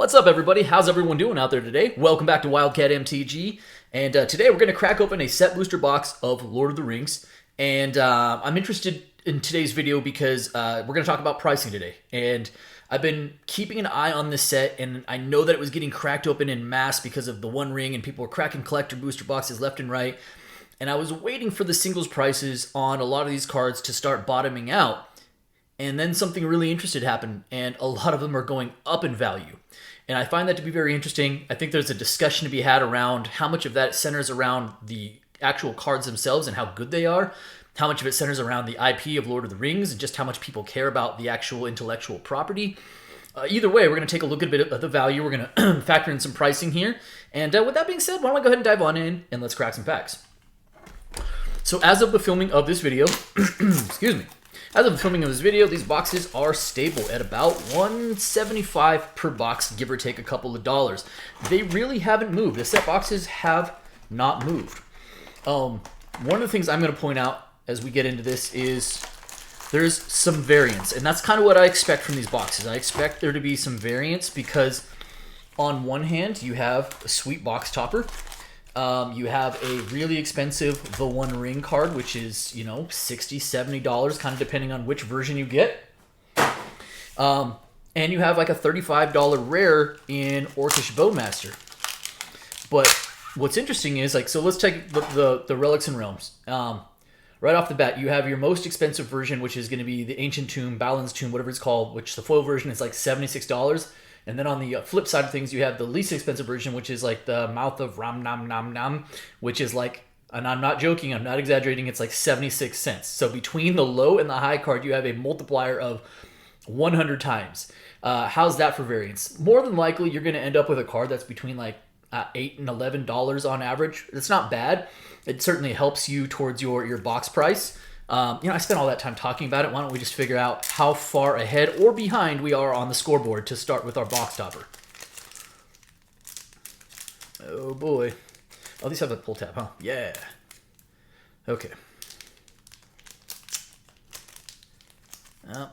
What's up, everybody? How's everyone doing out there today? Welcome back to Wildcat MTG, and today we're going to crack open a set booster box of Lord of the Rings, and I'm interested in today's video because we're going to talk about pricing today, and I've been keeping an eye on this set, and I know that it was getting cracked open in mass because of the One Ring, and people were cracking collector booster boxes left and right, and I was waiting for the singles prices on a lot of these cards to start bottoming out. And then something really interesting happened, and a lot of them are going up in value. And I find that to be very interesting. I think there's a discussion to be had around how much of that centers around the actual cards themselves and how good they are, how much of it centers around the IP of Lord of the Rings, and just how much people care about the actual intellectual property. Either way, we're going to take a look at a bit of the value. We're going to factor in some pricing here. And with that being said, why don't I go ahead and dive on in, and let's crack some packs. So as of the filming of this video, excuse me, as of the filming of this video, these boxes are stable at about $175 per box, give or take a couple of dollars. They really haven't moved. The set boxes have not moved. One of the things I'm going to point out as we get into this is there's some variance, and that's kind of what I expect from these boxes. I expect there to be some variance because on one hand, you have a sweet box topper. You have a really expensive The One Ring card, which is, you know, $60, $70, kind of depending on which version you get. And you have like a $35 rare in Orcish Bowmaster. But what's interesting is, like, so let's take the Relics and Realms. Right off the bat, you have your most expensive version, which is going to be the Ancient Tomb, Balin's Tomb, whatever it's called, which the foil version is like $76. And then on the flip side of things, you have the least expensive version, which is like the Mouth of Ram Nam Nam Nam, which is like, and I'm not joking, I'm not exaggerating, it's like 76 cents. So between the low and the high card, you have a multiplier of 100 times. How's that for variance? More than likely, you're going to end up with a card that's between like $8 and $11 on average. It's not bad. It certainly helps you towards your box price. I spent all that time talking about it. Why don't we just figure out how far ahead or behind we are on the scoreboard to start with our box topper. Oh boy. Oh, these have a pull tab, huh? Yeah. Okay. Oh.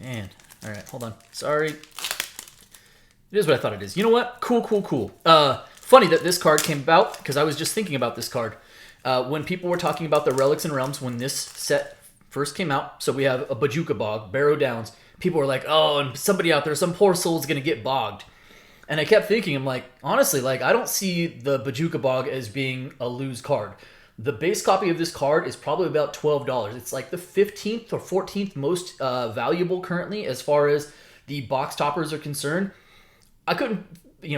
Man. All right, hold on. Sorry. It is what I thought it is. You know what? Cool. Funny that this card came about because I was just thinking about this card. When people were talking about the Relics and Realms when this set first came out, so we have a Bajuka Bog, Barrow Downs, people were like, oh, and somebody out there, some poor soul's going to get bogged. And I kept thinking, I'm like, honestly, like, I don't see the Bajuka Bog as being a lose card. The base copy of this card is probably about $12. It's like the 15th or 14th most valuable currently as far as the box toppers are concerned. I couldn't,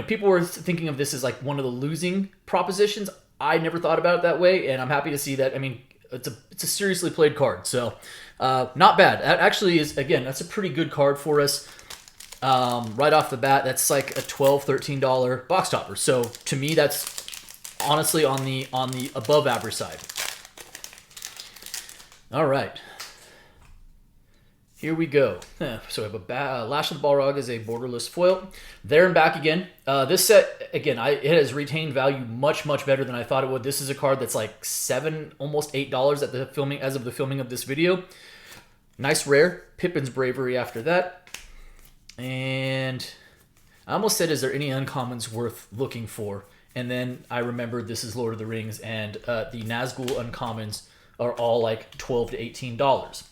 people were thinking of this as like one of the losing propositions. I never thought about it that way, and I'm happy to see that. I mean, it's a seriously played card, so not bad. That actually is, again, that's a pretty good card for us. Right off the bat, that's like a $12, $13 box topper. So to me, that's honestly on the above average side. All right. Here we go. So we have a Lash of the Balrog is a borderless foil. There and back again. This set, again, it has retained value much better than I thought it would. This is a card that's like $7, almost $8 at the filming, as of the filming of this video. Nice rare. Pippin's Bravery after that. And I almost said, is there any uncommons worth looking for? And then I remembered this is Lord of the Rings, and the Nazgul uncommons are all like $12 to $18.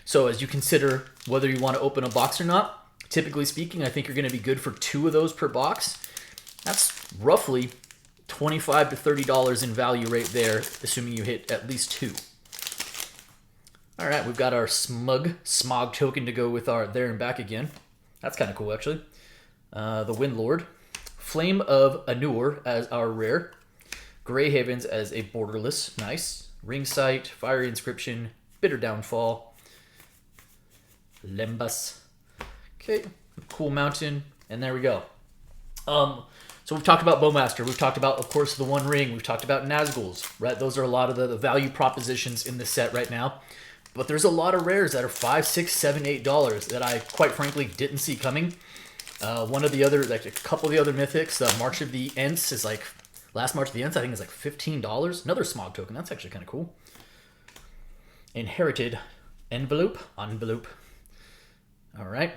So as you consider whether you want to open a box or not, typically speaking, I think you're going to be good for 2 of those per box. That's roughly $25 to $30 in value right there, assuming you hit at least 2. All right, we've got our Smog token to go with our there and back again. That's kind of cool, actually. The Windlord. Flame of Anur as our rare. Grey Havens as a borderless. Nice. Ring Sight, Fiery Inscription, Bitter Downfall. Lembas. Okay, Cool Mountain, and there we go. So we've talked about Bowmaster. We've talked about, of course, the One Ring. We've talked about Nazguls, right? Those are a lot of the value propositions in the set right now. But there's a lot of rares that are $5, $6, $7, $8 that I, quite frankly, didn't see coming. One of the other, like a couple of the other mythics, March of the Ents is like, last March of the Ents, I think is like $15. Another Smog token. That's actually kind of cool. Inherited Envelope. All right.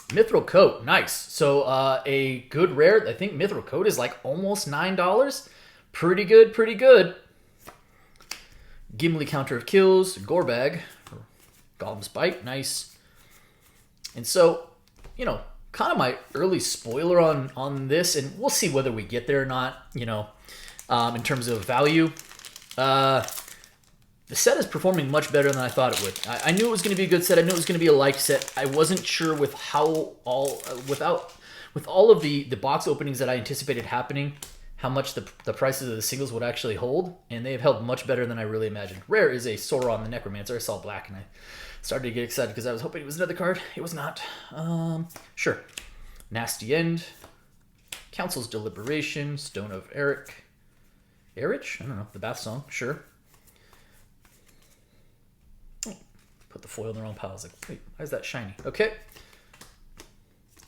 Mithril Coat, nice. So a good rare. I think Mithril Coat is like almost $9. Pretty good, pretty good. Gimli Counter of Kills, Gorebag, Golem's Bite, nice. And so, you know, kind of my early spoiler on this, and we'll see whether we get there or not, you know, in terms of value. The set is performing much better than I thought it would. I knew it was going to be a good set. I knew it was going to be a liked set. I wasn't sure with how with all of the box openings that I anticipated happening, how much the prices of the singles would actually hold, and they've held much better than I really imagined. Rare is a Sauron the Necromancer. I saw black and I started to get excited because I was hoping it was another card. It was not. Sure. Nasty End, Council's Deliberation, Stone of Eric. Erich? I don't know. The Bath Song. Sure. Put the foil in the wrong pile. I was like, wait, why is that shiny? Okay.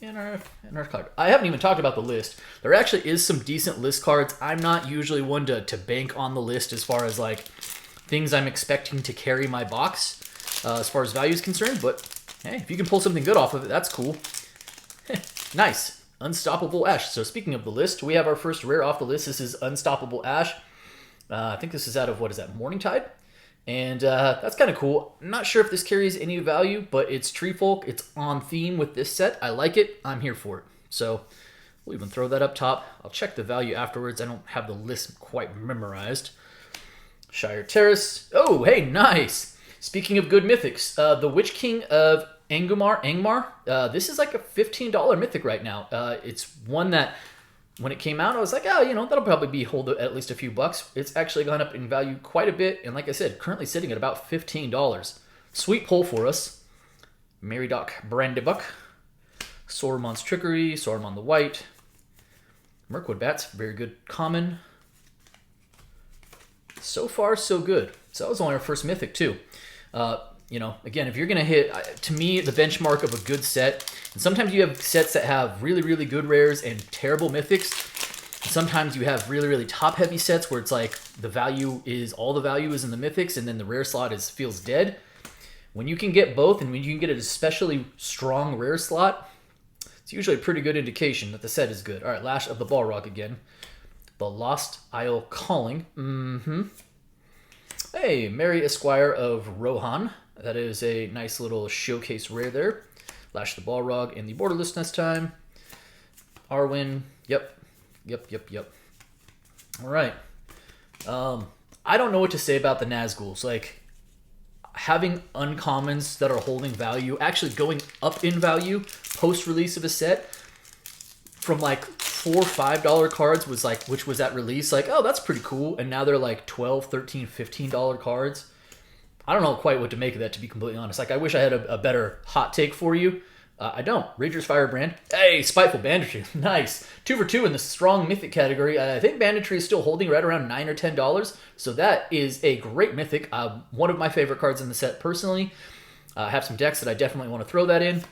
And our card. I haven't even talked about the list. There actually is some decent list cards. I'm not usually one to bank on the list as far as like things I'm expecting to carry my box as far as value is concerned. But hey, if you can pull something good off of it, that's cool. Nice. Unstoppable Ash. So speaking of the list, we have our first rare off the list. This is Unstoppable Ash. I think this is out of, what is that, Morningtide? And that's kind of cool. I'm not sure if this carries any value, but it's Tree Folk. It's on theme with this set. I like it. I'm here for it. So we'll even throw that up top. I'll check the value afterwards. I don't have the list quite memorized. Shire Terrace. Oh, hey, nice. Speaking of good mythics, the Witch King of Angmar. This is like a $15 mythic right now. It's one that, when it came out, I was like, oh, you know, that'll probably hold at least a few bucks. It's actually gone up in value quite a bit. And like I said, currently sitting at about $15. Sweet pull for us. Meridoc Brandybuck. Sauron's Trickery. Sauron the White. Mirkwood Bats. Very good common. So far, so good. So that was only our first mythic, too. You know, again, if you're going to hit, to me, the benchmark of a good set, and sometimes you have sets that have really, really good rares and terrible mythics. And sometimes you have really, really top-heavy sets where it's like all the value is in the mythics, and then the rare slot feels dead. When you can get both, and when you can get an especially strong rare slot, it's usually a pretty good indication that the set is good. All right, Lash of the Balrog again. The Lost Isle Calling. Hey, Mary Esquire of Rohan. That is a nice little showcase rare there. Lash the Balrog in the Borderless next time. Arwen. Yep. All right. I don't know what to say about the Nazguls. Like, having uncommons that are holding value, actually going up in value post-release of a set from like $4 or $5 cards was like, which was at release, like, oh, that's pretty cool. And now they're like $12, $13, $15 cards. I don't know quite what to make of that, to be completely honest. Like, I wish I had a better hot take for you. I don't. Rager's Firebrand. Hey, Spiteful Banditry. Nice. 2 for 2 in the strong mythic category. I think Banditry is still holding right around $9 or $10. So that is a great mythic. One of my favorite cards in the set personally. I have some decks that I definitely want to throw that in.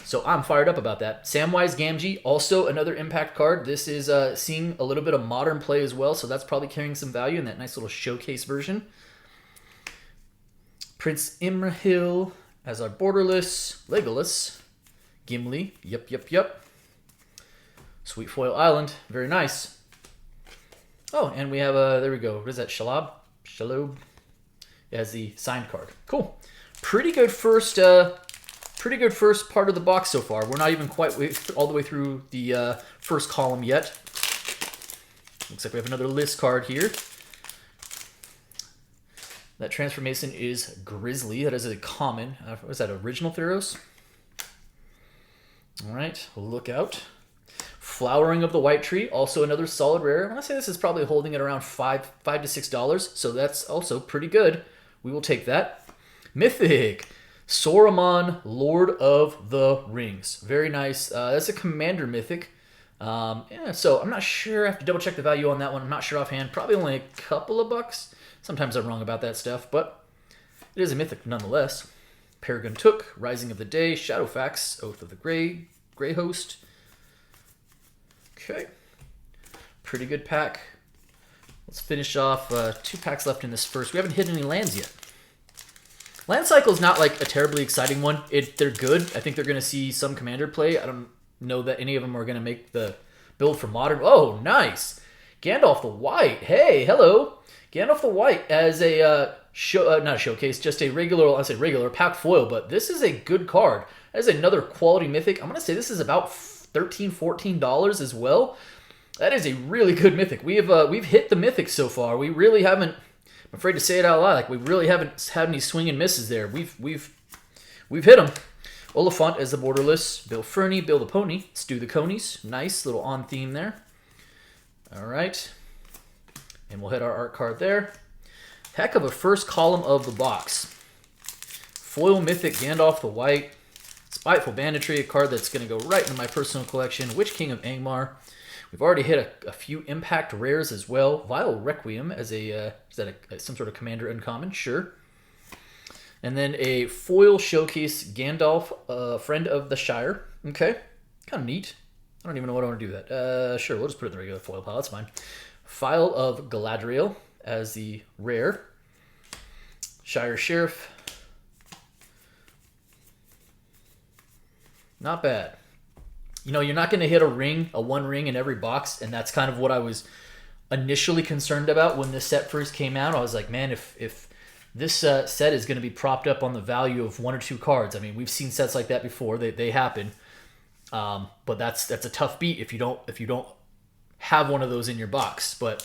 So I'm fired up about that. Samwise Gamgee, also another impact card. This is seeing a little bit of modern play as well. So that's probably carrying some value in that nice little showcase version. Prince Imrahil as our Borderless. Legolas. Gimli. Yep. Sweet Foil Island. Very nice. Oh, and we have there we go. What is that? Shalob as the signed card. Cool. Pretty good first part of the box so far. We're not even quite all the way through the first column yet. Looks like we have another list card here. That transformation is Grizzly. That is a common. Was that Original Theros? All right, look out. Flowering of the White Tree, also another solid rare. I want to say this is probably holding at around $5 to $6, so that's also pretty good. We will take that. Mythic. Saruman, Lord of the Rings. Very nice. That's a Commander Mythic. Yeah, so I'm not sure. I have to double check the value on that one. I'm not sure offhand. Probably only a couple of bucks. Sometimes I'm wrong about that stuff, but it is a mythic nonetheless. Peregrine Took, Rising of the Day, Shadowfax, Oath of the Grey Host. Okay. Pretty good pack. Let's finish off 2 packs left in this first. We haven't hit any lands yet. Land Cycle is not like a terribly exciting one. They're good. I think they're going to see some Commander play. I don't know that any of them are going to make the build for Modern. Oh, nice. Gandalf the White. Hey, hello. Gandalf the White as a not a showcase, just a regular, I say regular, pack foil, but this is a good card. That is another quality mythic. I'm going to say this is about $13, $14 as well. That is a really good mythic. We've hit the mythics so far. We really haven't, I'm afraid to say it out loud, like we really haven't had any swing and misses there. We've hit them. Oliphant as the borderless. Bill Fernie, Bill the Pony. Stu the Conies. Nice little on theme there. All right. And we'll hit our art card there. Heck of a first column of the box. Foil Mythic Gandalf the White. Spiteful Banditry, a card that's going to go right into my personal collection. Witch King of Angmar. We've already hit a few impact rares as well. Vile Requiem as a, is that some sort of commander uncommon? Sure. And then a foil showcase Gandalf, Friend of the Shire. Okay. Kind of neat. I don't even know what I want to do with that. Sure, we'll just put it in the regular foil pile. That's fine. Phial of Galadriel as the rare. Shire Sheriff. Not bad. You know, you're not going to hit a one ring in every box, and that's kind of what I was initially concerned about when this set first came out. I was like, man, if this set is going to be propped up on the value of one or two cards. I mean, we've seen sets like that before. They happen. But that's a tough beat if you don't have one of those in your box. But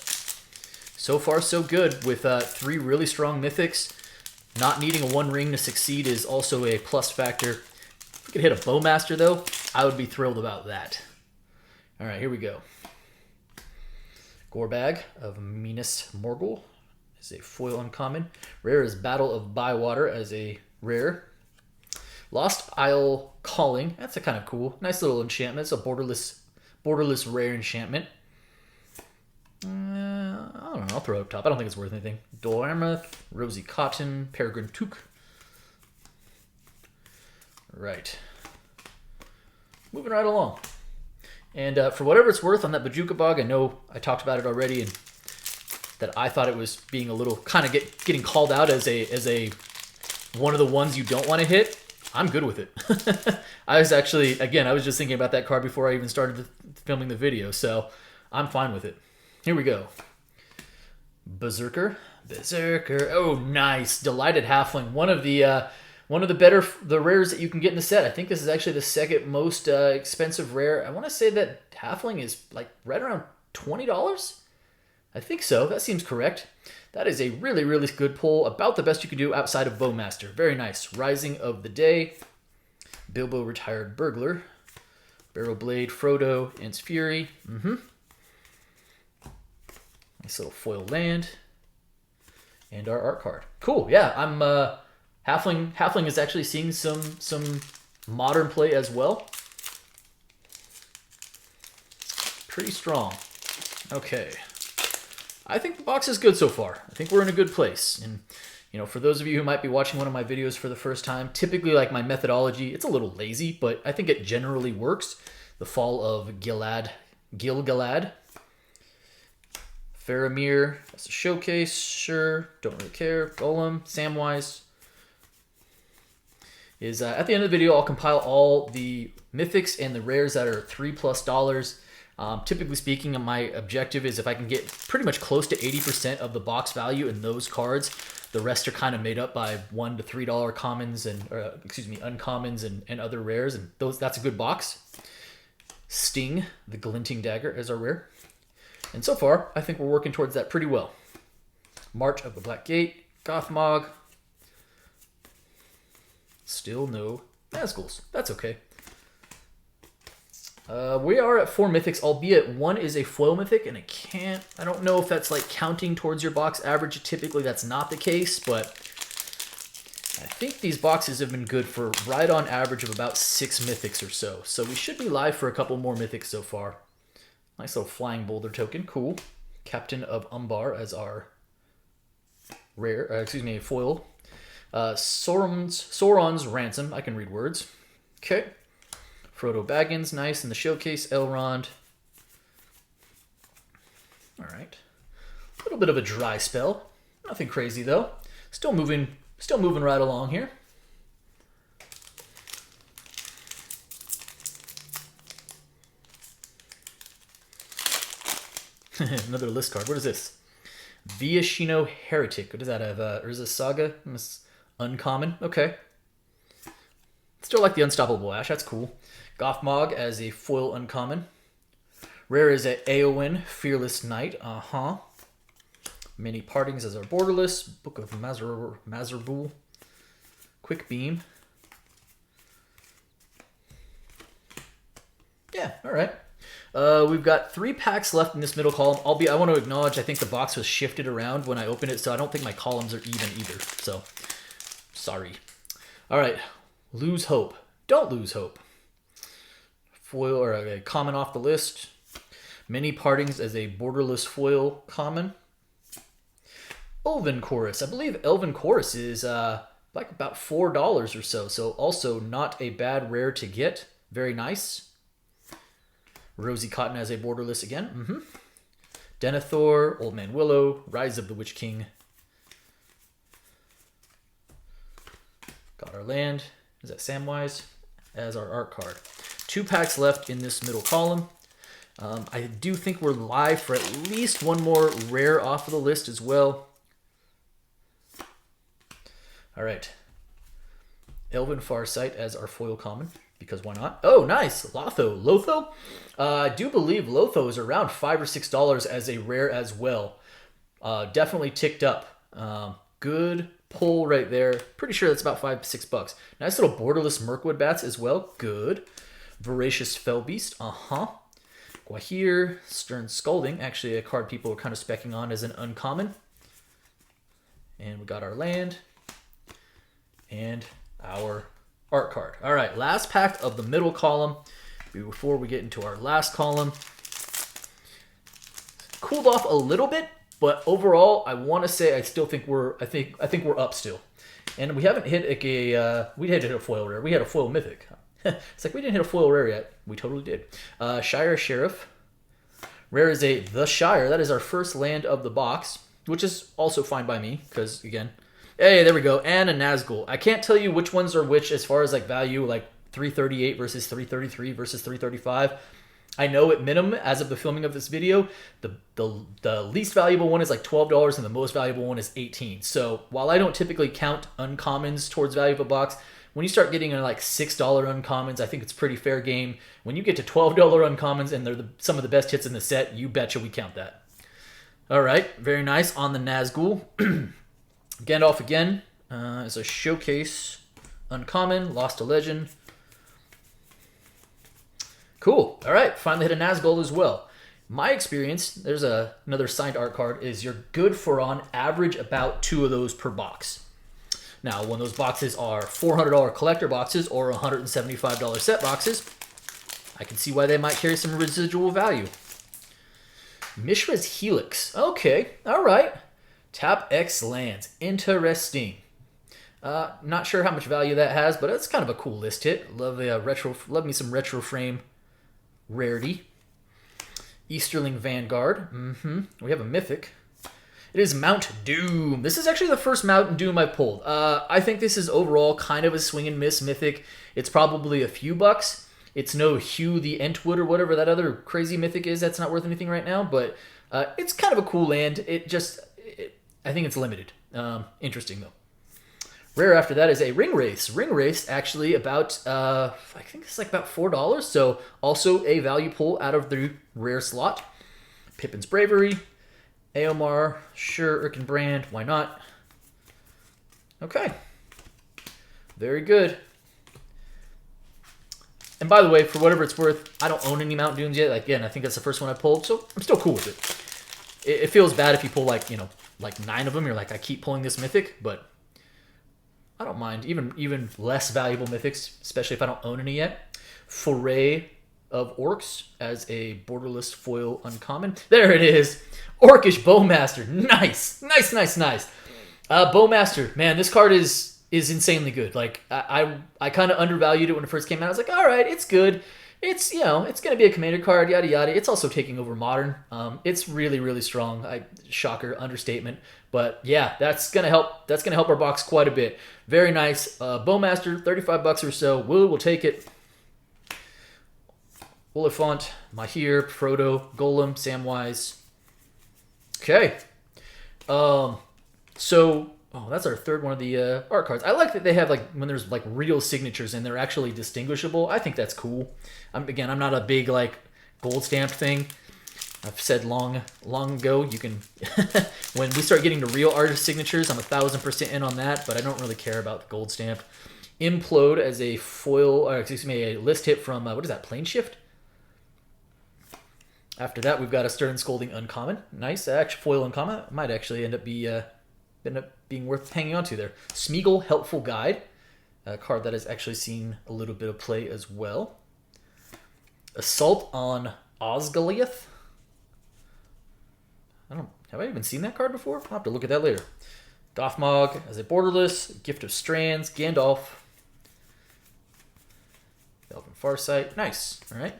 so far so good with 3 really strong mythics. Not needing a one ring to succeed is also a plus factor. If we could hit a Bowmaster though, I would be thrilled about that. All right, here we go. Gorbag of Minas Morgul is a foil uncommon. Rare is Battle of Bywater as a rare. Lost Isle Calling. That's a kind of cool, nice little enchantment. It's a borderless rare enchantment. I don't know. I'll throw it up top. I don't think it's worth anything. Dormammuth, Rosy Cotton, Peregrine Took. Right. Moving right along. And for whatever it's worth on that Bajuka Bog, I know I talked about it already, and that I thought it was being a little kind of getting called out as a one of the ones you don't want to hit. I'm good with it. I was actually, again, I was just thinking about that card before I even started filming the video, so I'm fine with it. Here we go. Berserker. Oh, nice. Delighted Halfling. One of the rares that you can get in the set. I think this is actually the second most expensive rare. I want to say that Halfling is like right around $20. I think so. That seems correct. That is a really, really good pull. About the best you can do outside of Bowmaster. Very nice. Rising of the Day. Bilbo Retired Burglar. Barrow Blade, Frodo, Ents Fury. Nice little foil land. And our art card. Cool. Yeah, I'm Halfling is actually seeing some modern play as well. Pretty strong. Okay. I think the box is good so far. I think we're in a good place. And, you know, for those of you who might be watching one of my videos for the first time, typically like my methodology, it's a little lazy, but I think it generally works. The Fall of Gil-galad. Faramir, that's a showcase, sure. Don't really care. Golem, Samwise. Is at the end of the video, I'll compile all the mythics and the rares that are $3+. Typically speaking, my objective is if I can get pretty much close to 80% of the box value in those cards, the rest are kind of made up by $1 to $3 commons and uncommons and other rares, and that's a good box. Sting, the Glinting Dagger, as our rare, and so far I think we're working towards that pretty well. March of the Black Gate, Gothmog. Still no Nazguls. That's okay. We are at 4 mythics, albeit one is a foil mythic, and I don't know if that's like counting towards your box average. Typically that's not the case, but I think these boxes have been good for right on average of about 6 mythics or so. So we should be live for a couple more mythics so far. Nice little Flying Boulder token, cool. Captain of Umbar as our rare, foil. Sauron's Ransom, I can read words. Okay. Frodo Baggins, nice in the showcase. Elrond. All right. A little bit of a dry spell. Nothing crazy, though. Still moving Still moving right along here. Another list card. What is this? Viashino Heretic. What does that have? Urza Saga? Uncommon. Okay. Still like the Unstoppable Ash. That's cool. Gothmog as a foil uncommon. Rare is a Aowen Fearless Knight. Many Partings as our borderless. Book of Mazarbul. Quick Beam. Yeah, all right. We've got 3 packs left in this middle column. I want to acknowledge, I think the box was shifted around when I opened it, so I don't think my columns are even either. So, sorry. All right, lose hope. Don't lose hope. Foil or a common off the list. Many Partings as a borderless foil common. Elven Chorus. I believe Elven Chorus is like about $4 or so. So also not a bad rare to get. Very nice. Rosy Cotton as a borderless again. Denethor, Old Man Willow, Rise of the Witch King. Got our land. Is that Samwise? As our art card. 2 packs left in this middle column. I do think we're live for at least one more rare off of the list as well. All right. Elven Farsight as our foil common. Because why not? Oh, nice. Lotho. I do believe Lotho is around $5 or $6 as a rare as well. Definitely ticked up. Good pull right there. Pretty sure that's about $5 to $6. Nice little borderless Mirkwood Bats as well. Good. Voracious Fellbeast. Gwahir. Stern Scalding. Actually, a card people are kind of specking on as an uncommon. And we got our land. And our art card. All right, last pack of the middle column before we get into our last column. Cooled off a little bit, but overall, I want to say I still think I think we're up still. And we haven't hit we hit a foil rare. We had a foil mythic. It's like we didn't hit a foil rare yet. We totally did. Shire Sheriff. Rare is The Shire. That is our first land of the box, which is also fine by me because again. Hey, there we go. And a Nazgul. I can't tell you which ones are which as far as like value, like 338 versus 333 versus 335. I know at minimum, as of the filming of this video, the least valuable one is like $12 and the most valuable one is $18. So while I don't typically count uncommons towards value of a box, when you start getting like $6 uncommons, I think it's pretty fair game. When you get to $12 uncommons and they're some of the best hits in the set, you betcha we count that. All right, very nice on the Nazgul. Gandalf again is a showcase uncommon, lost a legend. Cool. All right, finally hit a Nazgul as well. My experience, there's another signed art card, is you're good for on average about 2 of those per box. Now, when those boxes are $400 collector boxes or $175 set boxes, I can see why they might carry some residual value. Mishra's Helix. Okay, all right. Tap X lands. Interesting. Not sure how much value that has, but it's kind of a cool list hit. Love me some retro frame rarity. Easterling Vanguard. We have a mythic. It is Mount Doom. This is actually the first Mount Doom I've pulled. I think this is overall kind of a swing and miss mythic. It's probably a few bucks. It's no Hugh the Entwood or whatever that other crazy mythic is that's not worth anything right now, but it's kind of a cool land. I think it's limited. Interesting, though. Rare after that is a Ring Wraith. Ring Wraith actually about, I think it's like about $4. So also a value pull out of the rare slot. Pippin's Bravery. Eomar. Sure, Erkenbrand. Why not? Okay. Very good. And by the way, for whatever it's worth, I don't own any Mount Dooms yet. Again, I think that's the first one I pulled, so I'm still cool with it. It feels bad if you pull like 9 of them. You're like, I keep pulling this mythic, but I don't mind. Even less valuable mythics, especially if I don't own any yet. Foray of Orcs as a borderless foil uncommon. There it is. Orcish Bowmaster. Nice. Bowmaster. Man, this card is insanely good. Like, I kind of undervalued it when it first came out. I was like, all right, it's good. It's, it's going to be a commander card, yada yada. It's also taking over modern. It's really, really strong. Shocker, understatement. But yeah, that's going to help. That's going to help our box quite a bit. Very nice. Bowmaster, 35 bucks or so. We'll take it. Oliphant, Mahir, Frodo, Golem, Samwise. Okay. So, that's our third one of the art cards. I like that they have, like, when there's, like, real signatures and they're actually distinguishable. I think that's cool. Again, I'm not a big, like, gold stamped thing. I've said long ago, you can... when we start getting to real artist signatures, I'm 1000% in on that, but I don't really care about the gold stamp. Implode as a foil, or excuse me, a list hit from, what is that, Plane Shift? After that, we've got a Stern Scolding Uncommon. Nice. Actually, foil Uncommon. Might actually end up being worth hanging on to there. Smeagol, Helpful Guide. A card that has actually seen a little bit of play as well. Assault on Osgiliath. Have I even seen that card before? I'll have to look at that later. Gothmog as a borderless. Gift of Strands. Gandalf. Elven Farsight. Nice. All right.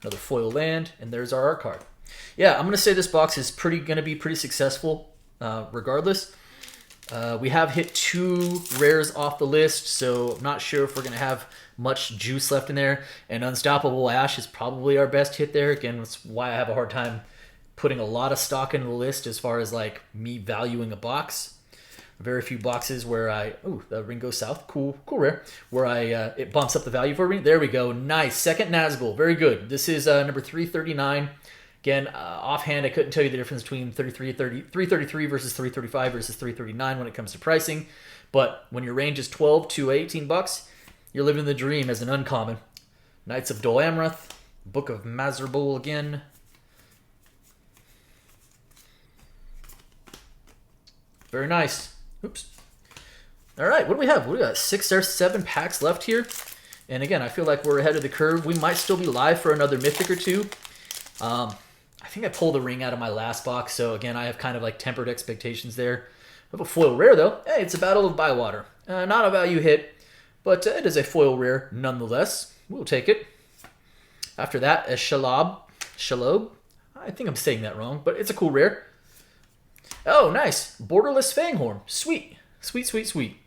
Another foil land, and there's our art card. Yeah, I'm going to say this box is going to be pretty successful regardless. We have hit 2 rares off the list, so I'm not sure if we're going to have much juice left in there. And Unstoppable Ash is probably our best hit there. Again, that's why I have a hard time putting a lot of stock into the list as far as like me valuing a box. Very few boxes where the ring goes south. Cool rare. Where it bumps up the value for me. There we go. Nice. Second Nazgul. Very good. This is number 339. Again, offhand, I couldn't tell you the difference between 333 versus 335 versus 339 when it comes to pricing. But when your range is 12 to 18 bucks, you're living the dream as an uncommon. Knights of Dol Amroth. Book of Mazarbul again. Very nice. Oops. All right, what do we have? We got 6 or 7 packs left here. And again, I feel like we're ahead of the curve. We might still be live for another Mythic or two. I think I pulled the ring out of my last box, so again, I have kind of like tempered expectations there. I have a foil rare, though. Hey, it's a Battle of Bywater. Not a value hit, but it is a foil rare nonetheless. We'll take it. After that, a Shalob. I think I'm saying that wrong, but it's a cool rare. Oh, nice. Borderless Fanghorn. Sweet. Sweet, sweet, sweet.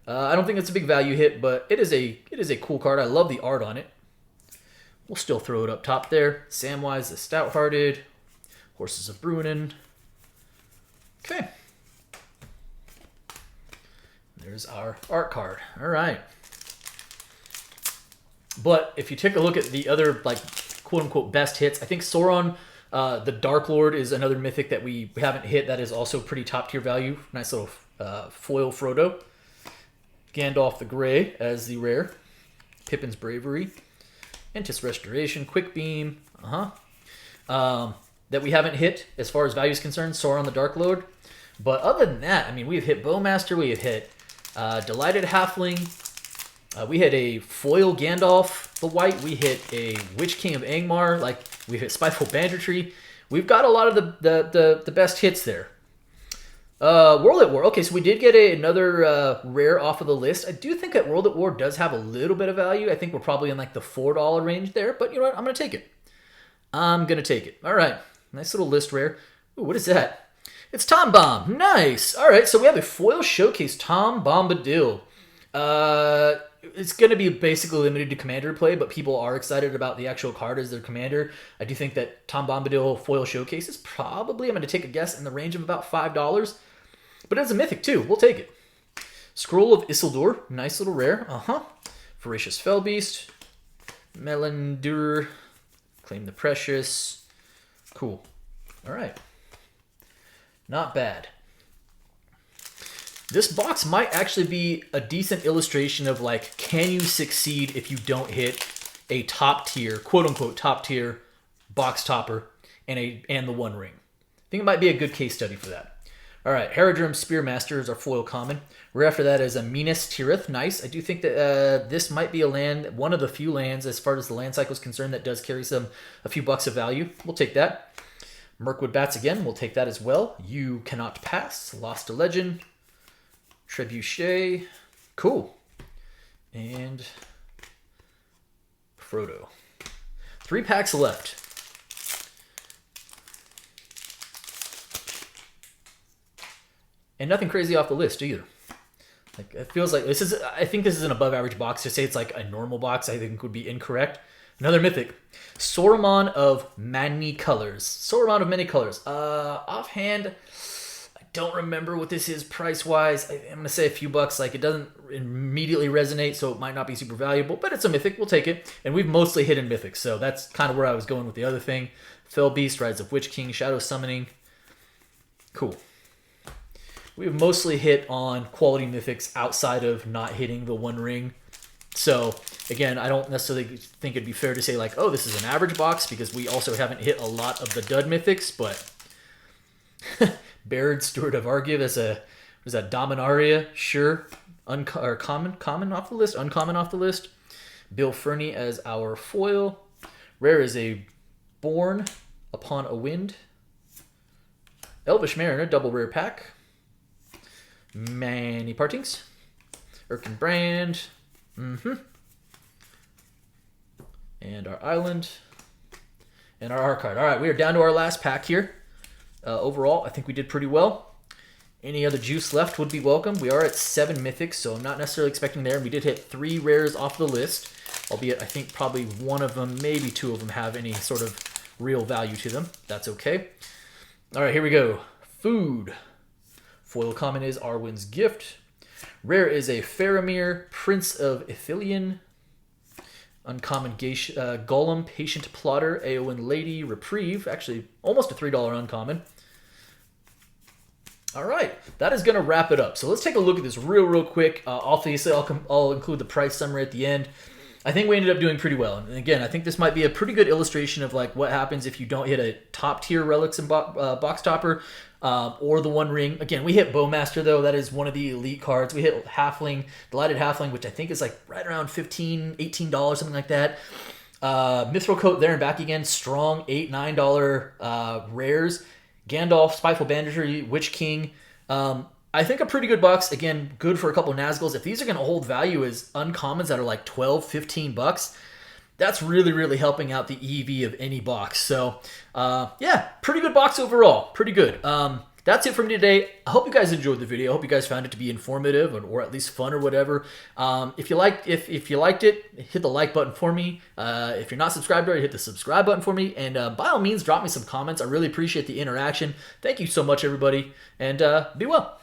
I don't think it's a big value hit, but it is a cool card. I love the art on it. We'll still throw it up top there. Samwise the Stout-Hearted. Horses of Bruinen. Okay. There's our art card. All right. But if you take a look at the other, like, quote-unquote best hits, I think Sauron... the Dark Lord is another mythic that we haven't hit that is also pretty top tier value. Nice little foil Frodo. Gandalf the Grey as the rare. Pippin's Bravery. Entis Restoration. Quick Beam. That we haven't hit as far as value is concerned. Sauron the Dark Lord. But other than that, I mean, we've hit Bowmaster. We have hit Delighted Halfling. We hit a foil Gandalf the White. We hit a Witch King of Angmar. Like, we hit Spiteful Banditry. We've got a lot of the best hits there. World at War. Okay, so we did get another rare off of the list. I do think that World at War does have a little bit of value. I think we're probably in like the $4 range there. But you know what? I'm going to take it. I'm going to take it. All right. Nice little list rare. Ooh, what is that? It's Tom Bomb. Nice. All right, so we have a foil showcase Tom Bombadil. It's going to be basically limited to commander play, but people are excited about the actual card as their commander. I do think that Tom Bombadil foil showcase is probably, I'm going to take a guess, in the range of about $5. But it's a mythic too. We'll take it. Scroll of Isildur. Nice little rare. Voracious Fellbeast. Melandur. Claim the Precious. Cool. All right. Not bad. This box might actually be a decent illustration of, like, can you succeed if you don't hit a top tier, quote unquote top tier box topper and the One Ring. I think it might be a good case study for that. All right, Haradrim Spearmaster is our foil common. Right after that is a Minas Tirith. Nice. I do think that this might be a land, one of the few lands as far as the land cycle is concerned that does carry a few bucks of value. We'll take that. Mirkwood Bats again. We'll take that as well. You Cannot Pass. Lost a Legend. Trebuchet. Cool. And Frodo. 3 packs left. And nothing crazy off the list either. Like, it feels like this is, I think this is an above average box. To say it's like a normal box, I think would be incorrect. Another Mythic. Saruman of Many Colors. Saruman of Many Colors. Offhand, I don't remember what this is price-wise. I'm going to say a few bucks. Like, it doesn't immediately resonate, so it might not be super valuable, but it's a Mythic. We'll take it. And we've mostly hidden Mythics, so that's kind of where I was going with the other thing. Fell Beast, Rise of Witch King, Shadow Summoning. Cool. We've mostly hit on quality Mythics outside of not hitting the One Ring. So, again, I don't necessarily think it'd be fair to say, like, oh, this is an average box, because we also haven't hit a lot of the dud Mythics, but Baird, Steward of Argive as a, what is that, Dominaria? Sure. Common off the list? Uncommon off the list. Bill Fernie as our foil. Rare is a Born Upon a Wind. Elvish Mariner, double rare pack. Many Partings. Erkin Brand. And our Island. And our R card. All right, we are down to our last pack here. Overall, I think we did pretty well. Any other juice left would be welcome. We are at 7 Mythics, so I'm not necessarily expecting there. We did hit 3 rares off the list. Albeit, I think probably one of them, maybe 2 of them have any sort of real value to them. That's okay. All right, here we go. Food. Foil common is Arwen's Gift. Rare is a Faramir, Prince of Ithilien. Uncommon Golem, Patient Plotter, Eowyn Lady, Reprieve. Actually, almost a $3 uncommon. All right, that is going to wrap it up. So let's take a look at this real quick. Obviously, I'll include the price summary at the end. I think we ended up doing pretty well. And again, I think this might be a pretty good illustration of like what happens if you don't hit a top tier Relics and box topper or the One Ring. Again, we hit Bowmaster though. That is one of the elite cards. We hit Halfling, Delighted Halfling, which I think is like right around $15, $18, something like that. Mithril Coat there and back again. Strong $8, $9 rares. Gandalf, Spiteful Bandager, Witch King. I think a pretty good box. Again, good for a couple of Nazguls. If these are going to hold value as uncommons that are like 12, 15 bucks, that's really helping out the EV of any box. So, yeah, pretty good box overall. Pretty good. That's it from me today. I hope you guys enjoyed the video. I hope you guys found it to be informative or at least fun or whatever. If you liked it, hit the like button for me. If you're not subscribed already, hit the subscribe button for me. And by all means, drop me some comments. I really appreciate the interaction. Thank you so much, everybody. And be well.